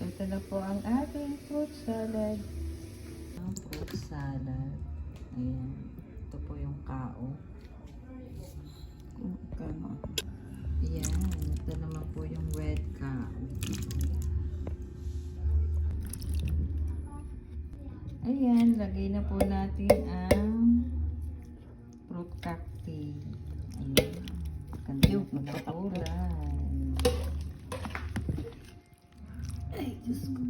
So, ito na po ang ating fruit salad. Ang fruit salad. Ayan. Ito po yung kao. Ayan. Ito naman po yung red kao. Ayan. Lagay na po natin ang fruit cacti. Ayan. Ganda po na kulay. Ay, Diyos ko.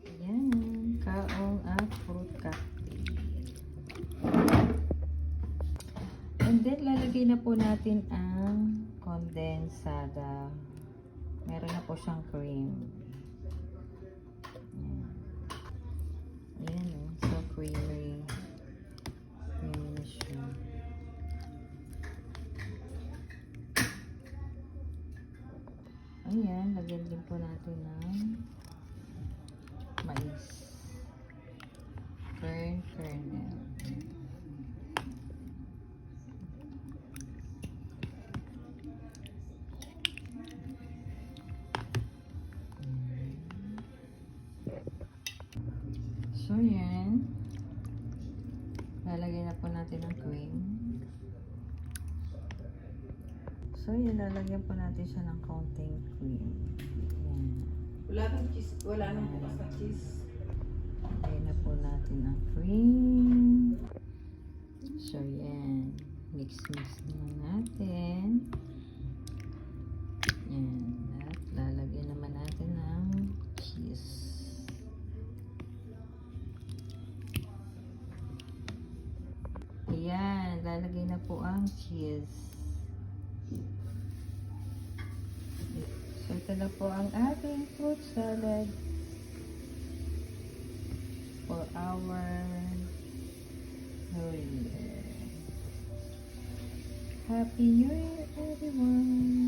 Ayan. Kaong at fruit cacti. And then, lalagay na po natin ang condensada. Meron na po siyang cream. Ayan o. So, creamy. Creamy na siya. Ayan. Lagyan din po natin ng mais. Kernel. So, yan. Lalagyan na po natin ng cream. So, yan. Lalagyan po natin siya ng konting cream. Yan. Wala nang cheese. Wala nang bukas na cheese. Lagyan na po natin ang cream. So, yan. Mix-mix na natin. Yan. At lalagyan naman natin ng cheese. Ayan, lalagay na po ang cheese. So, ito na po ang ating fruit salad for our New Year. Happy New Year, everyone!